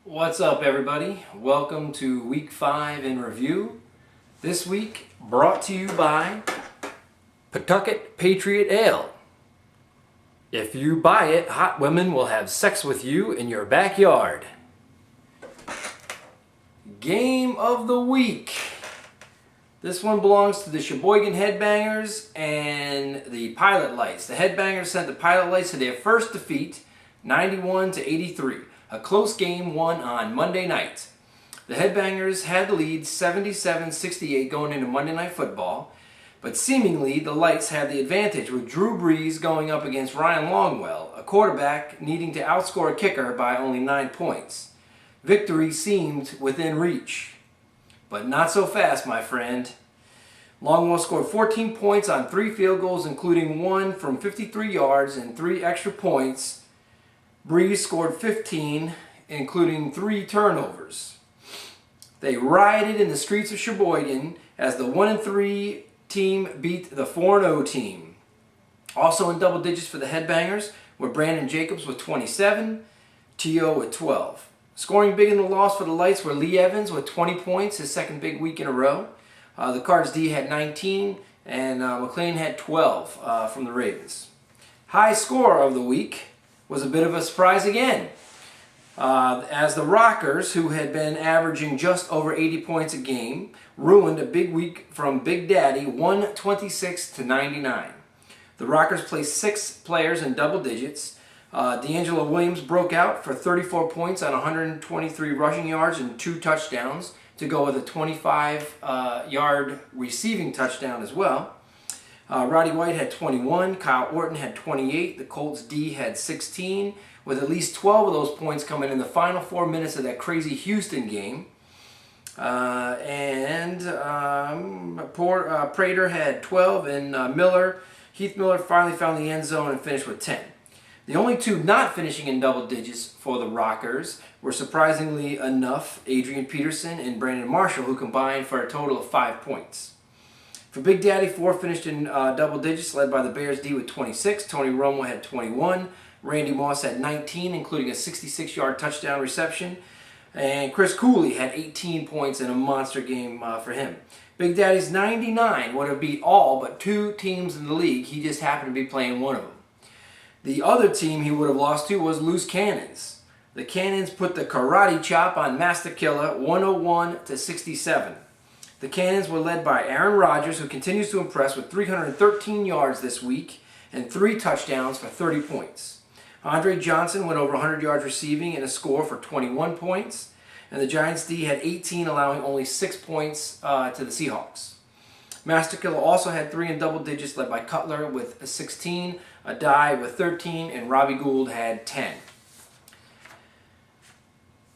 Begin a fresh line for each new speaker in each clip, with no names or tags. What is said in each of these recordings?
What's up, everybody? Welcome to week 5 in review. This week brought to you by Pawtucket Patriot Ale. If you buy it, hot women will have sex with you in your backyard. Game of the week. This one belongs to the Sheboygan Headbangers and the Pilot Lights. The Headbangers sent the Pilot Lights to their first defeat, 91-83. A close game won on Monday night. The Headbangers had the lead 77-68 going into Monday Night Football, but seemingly the Lights had the advantage with Drew Brees going up against Ryan Longwell, a quarterback needing to outscore a kicker by only 9 points. Victory seemed within reach, but not so fast, my friend. Longwell scored 14 points on 3 field goals, including 1 from 53 yards and 3 extra points. Brees scored 15, including 3 turnovers. They rioted in the streets of Sheboygan as the 1-3 team beat the 4-0 team. Also in double digits for the Headbangers were Brandon Jacobs with 27, T.O. with 12. Scoring big in the loss for the Lights were Lee Evans with 20 points, his second big week in a row. The Cards D had 19, and McLean had 12 from the Ravens. High score of the week was a bit of a surprise again, as the Rockers, who had been averaging just over 80 points a game, ruined a big week from Big Daddy, 126-99. The Rockers placed 6 players in double digits. D'Angelo Williams broke out for 34 points on 123 rushing yards and 2 touchdowns to go with a 25-yard receiving touchdown as well. Roddy White had 21, Kyle Orton had 28, the Colts D had 16, with at least 12 of those points coming in the final 4 minutes of that crazy Houston game. Prater had 12, and Heath Miller finally found the end zone and finished with 10. The only 2 not finishing in double digits for the Rockers were, surprisingly enough, Adrian Peterson and Brandon Marshall, who combined for a total of 5 points. For Big Daddy, 4 finished in double digits, led by the Bears D with 26. Tony Romo had 21. Randy Moss had 19, including a 66-yard touchdown reception. And Chris Cooley had 18 points in a monster game for him. Big Daddy's 99 would have beat all but 2 teams in the league. He just happened to be playing one of them. The other team he would have lost to was Loose Cannons. The Cannons put the karate chop on Master Killer, 101-67. The Cannons were led by Aaron Rodgers, who continues to impress with 313 yards this week and 3 touchdowns for 30 points. Andre Johnson went over 100 yards receiving and a score for 21 points. And the Giants D had 18, allowing only 6 points to the Seahawks. Master Killer also had 3 in double digits, led by Cutler with 16, Adai with 13, and Robbie Gould had 10.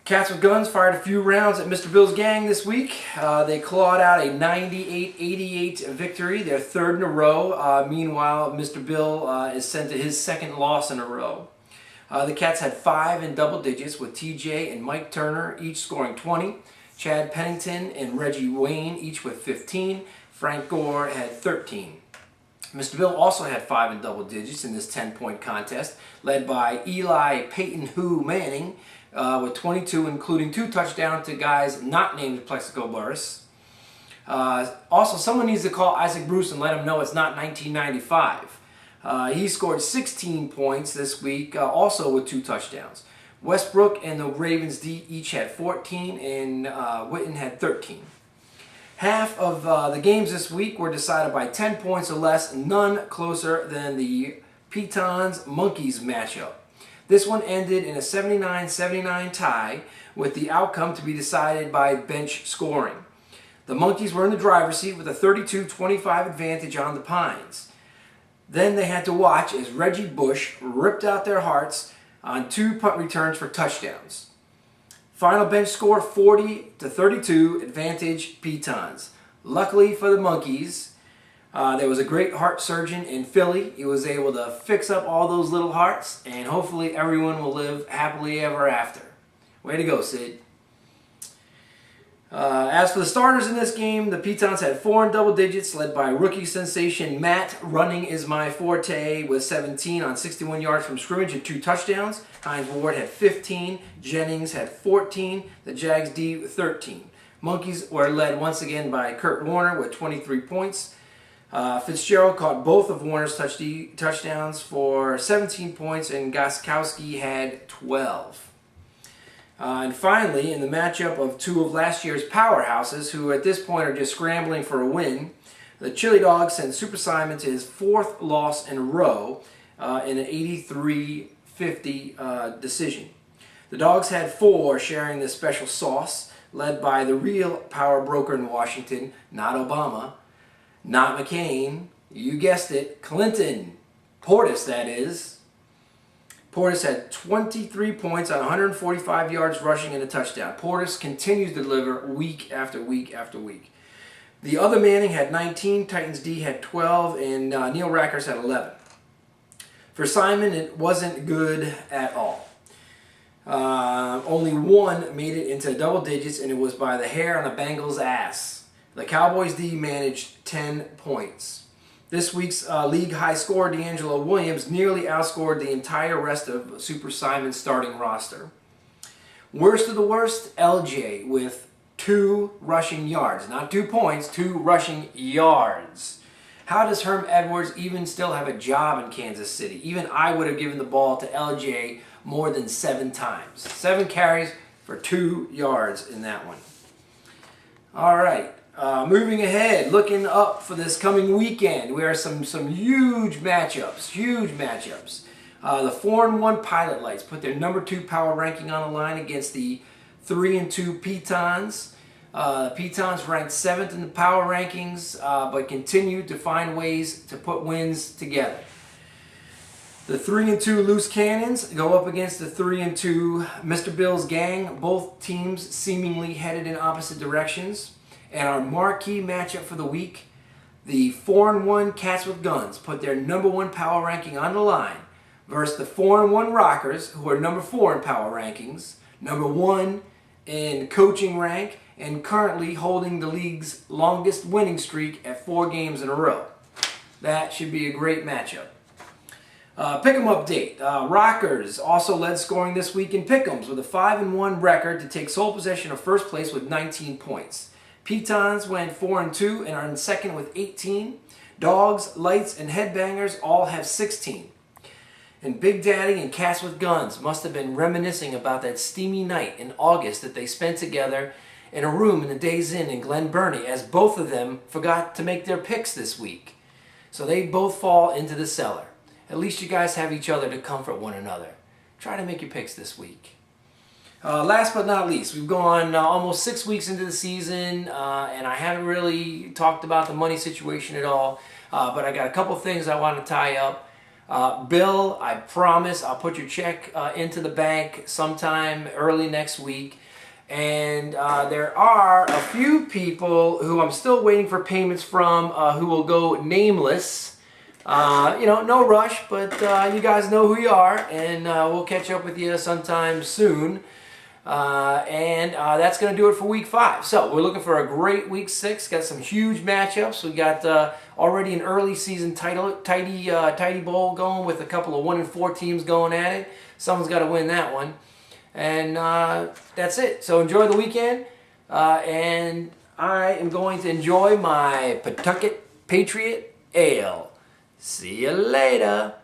Cats with Guns fired a few rounds at Mr. Bill's gang this week. They clawed out a 98-88 victory, their 3rd in a row. Meanwhile, Mr. Bill is sent to his 2nd loss in a row. The Cats had 5 in double digits, with TJ and Mike Turner each scoring 20. Chad Pennington and Reggie Wayne each with 15. Frank Gore had 13. Mr. Bill also had 5 in double digits in this 10-point contest, led by Eli Peyton Who Manning, with 22, including 2 touchdowns to guys not named Plexico Burris. Also, someone needs to call Isaac Bruce and let him know it's not 1995. He scored 16 points this week, also with 2 touchdowns. Westbrook and the Ravens D each had 14, and Witten had 13. Half of the games this week were decided by 10 points or less, none closer than the Pitons-Monkeys matchup. This one ended in a 79-79 tie, with the outcome to be decided by bench scoring. The Monkeys were in the driver's seat with a 32-25 advantage on the Pines. Then they had to watch as Reggie Bush ripped out their hearts on 2 punt returns for touchdowns. Final bench score 40-32, advantage Pitons. Luckily for the Monkeys, there was a great heart surgeon in Philly. He was able to fix up all those little hearts, and hopefully everyone will live happily ever after. Way to go, Sid. As for the starters in this game, the Pitons had 4 in double digits, led by rookie sensation Matt Running Is My Forte with 17 on 61 yards from scrimmage and 2 touchdowns. Hines Ward had 15. Jennings had 14. The Jags D with 13. Monkeys were led once again by Kurt Warner with 23 points. Fitzgerald caught both of Warner's touchdowns for 17 points, and Gostkowski had 12. And finally, in the matchup of two of last year's powerhouses, who at this point are just scrambling for a win, the Chili Dogs sent Super Simon to his fourth loss in a row in an 83-50 decision. The Dogs had four sharing this special sauce, led by the real power broker in Washington, not Obama, not McCain, you guessed it, Clinton. Portis, that is. Portis had 23 points on 145 yards rushing and a touchdown. Portis continues to deliver week after week after week. The other Manning had 19, Titans D had 12, and Neil Rackers had 11. For Simon, it wasn't good at all. Only one made it into double digits, and it was by the hair on the Bengals' ass. The Cowboys D managed 10 points. This week's league high scorer, D'Angelo Williams, nearly outscored the entire rest of Super Simon's starting roster. Worst of the worst, LJ with 2 rushing yards. Not 2 points, 2 rushing yards. How does Herm Edwards even still have a job in Kansas City? Even I would have given the ball to LJ more than 7 times. 7 carries for 2 yards in that one. All right. Moving ahead, looking up for this coming weekend, we have some huge matchups. The 4-1 Pilot Lights put their number 2 power ranking on the line against the 3-2 Pitons. Pitons ranked 7th in the power rankings, but continue to find ways to put wins together. The 3-2 Loose Cannons go up against the 3-2 Mr. Bill's Gang. Both teams seemingly headed in opposite directions. And our marquee matchup for the week, the 4-1 Cats with Guns put their number 1 power ranking on the line versus the 4-1 Rockers, who are number 4 in power rankings, number 1 in coaching rank, and currently holding the league's longest winning streak at 4 games in a row. That should be a great matchup. Pick'em update. Rockers also led scoring this week in Pick'ems with a 5-1 record to take sole possession of first place with 19 points. Pitons went 4-2 and are in second with 18. Dogs, Lights, and Headbangers all have 16. And Big Daddy and Cats with Guns must have been reminiscing about that steamy night in August that they spent together in a room in the Days Inn in Glen Burnie, as both of them forgot to make their picks this week. So they both fall into the cellar. At least you guys have each other to comfort one another. Try to make your picks this week. Last but not least, we've gone almost 6 weeks into the season, and I haven't really talked about the money situation at all, but I got a couple things I want to tie up. Bill, I promise I'll put your check into the bank sometime early next week. And there are a few people who I'm still waiting for payments from who will go nameless. No rush, but you guys know who you are, and we'll catch up with you sometime soon. That's going to do it for week 5. So we're looking for a great week 6. Got some huge matchups. We got already an early season tidy bowl going with a couple of 1-4 teams going at it. Someone's got to win that one. And that's it. So enjoy the weekend. And I am going to enjoy my Pawtucket Patriot Ale. See you later.